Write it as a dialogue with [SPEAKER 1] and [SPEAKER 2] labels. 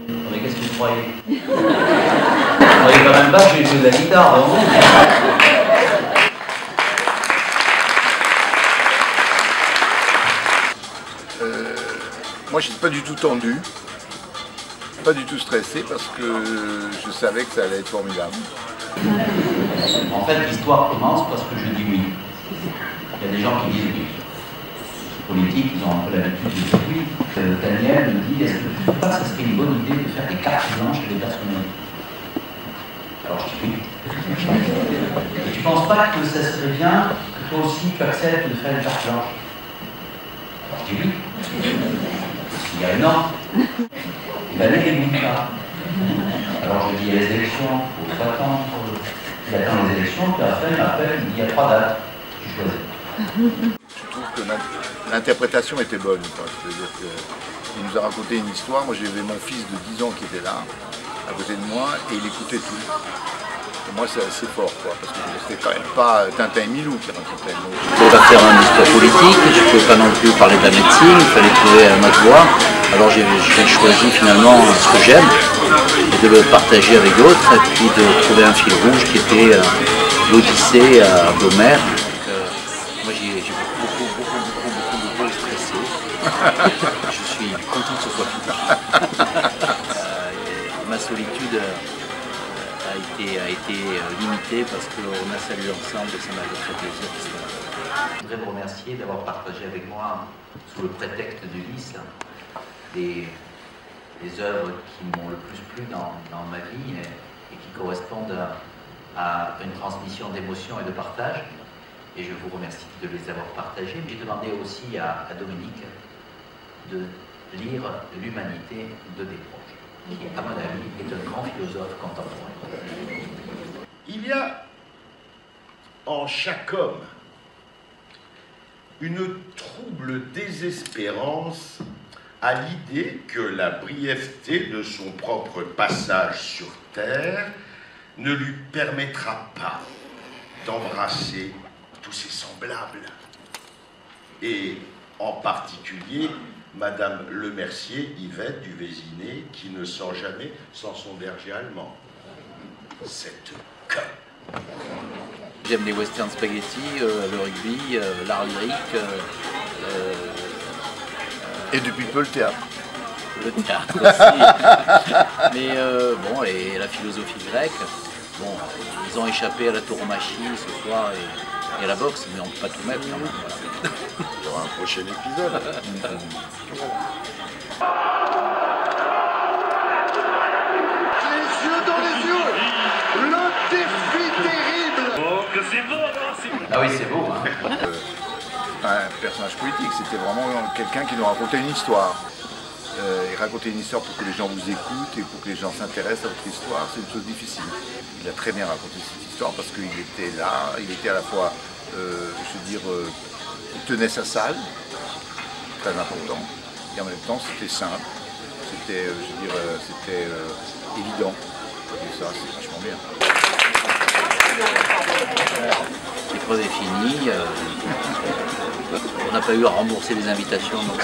[SPEAKER 1] Mais qu'est-ce que vous croyez? Vous croyez quand même pas que j'ai joué de la guitare, non?
[SPEAKER 2] Moi, je n'étais pas du tout tendu, pas du tout stressé, parce que je savais que ça allait être formidable.
[SPEAKER 1] En fait, l'histoire commence parce que je dis oui. Il y a des gens qui disent oui. Les politiques, ils ont un peu l'habitude de dire oui. Daniel me dit, est-ce que tu ne trouves pas que ce serait une bonne idée de faire des cartes blanches et des personnalités? Alors je dis oui. Et tu ne penses pas que ça serait bien que toi aussi tu acceptes de faire une carte blanche? Alors je dis oui. Il y a un an. Il a n'écoute pas. Alors je dis, il y a les élections, il faut attendre. Il attend les élections, puis après il m'appelle, il me dit, il y a 3 dates. Tu choisis.
[SPEAKER 2] Je trouve que l'interprétation était bonne. C'est-à-dire qu'il nous a raconté une histoire. Moi, j'avais mon fils de 10 ans qui était là, à côté de moi, et il écoutait tout. Et moi, c'est assez fort, quoi, parce que c'était quand même pas Tintin et Milou qui racontaient.
[SPEAKER 3] Je ne pouvais pas faire un discours politique, je ne pouvais pas non plus parler de la médecine, il fallait trouver un autre voie. Alors j'ai choisi finalement ce que j'aime, et de le partager avec d'autres, et puis de trouver un fil rouge qui était l'Odyssée à Beaumer. Moi j'ai beaucoup stressé. Je suis content que ce soit fini. Ma solitude a été limitée parce qu'on a salué ensemble et ça m'a fait très plaisir. Je voudrais vous remercier d'avoir partagé avec moi, sous le prétexte d'Ulysse, les œuvres qui m'ont le plus plu dans ma vie et qui correspondent à une transmission d'émotions et de partage. Et je vous remercie de les avoir partagées. Mais j'ai demandé aussi à Dominique de lire L'Humanité de Desproges, qui, à mon avis, est un grand philosophe contemporain.
[SPEAKER 4] Il y a en chaque homme une trouble désespérance à l'idée que la brièveté de son propre passage sur terre ne lui permettra pas d'embrasser tous ses semblables. Et en particulier Madame Lemercier, Yvette du Vésiné, qui ne sort jamais sans son berger allemand. Cette conne.
[SPEAKER 3] J'aime les western spaghetti, le rugby, l'art lyrique.
[SPEAKER 2] Et depuis peu le théâtre.
[SPEAKER 3] Le théâtre aussi. Mais bon, et la philosophie grecque. Bon, ils ont échappé à la tauromachie ce soir et à la boxe, mais on ne peut pas tout mettre quand même. Voilà.
[SPEAKER 2] Il y aura un prochain épisode.
[SPEAKER 4] Les yeux dans les yeux, le défi terrible.
[SPEAKER 5] Oh, que c'est beau, non?
[SPEAKER 1] Ah oui, c'est beau, hein.
[SPEAKER 2] Un personnage politique, c'était vraiment quelqu'un qui nous racontait une histoire. Et raconter une histoire pour que les gens vous écoutent et pour que les gens s'intéressent à votre histoire, c'est une chose difficile. Il a très bien raconté cette histoire parce qu'il était là, il était à la fois, je veux dire, il tenait sa salle, très important, et en même temps c'était simple, c'était, je veux dire, c'était évident. Et ça, c'est vachement bien.
[SPEAKER 3] L'épreuve est finie. On n'a pas eu à rembourser les invitations. Donc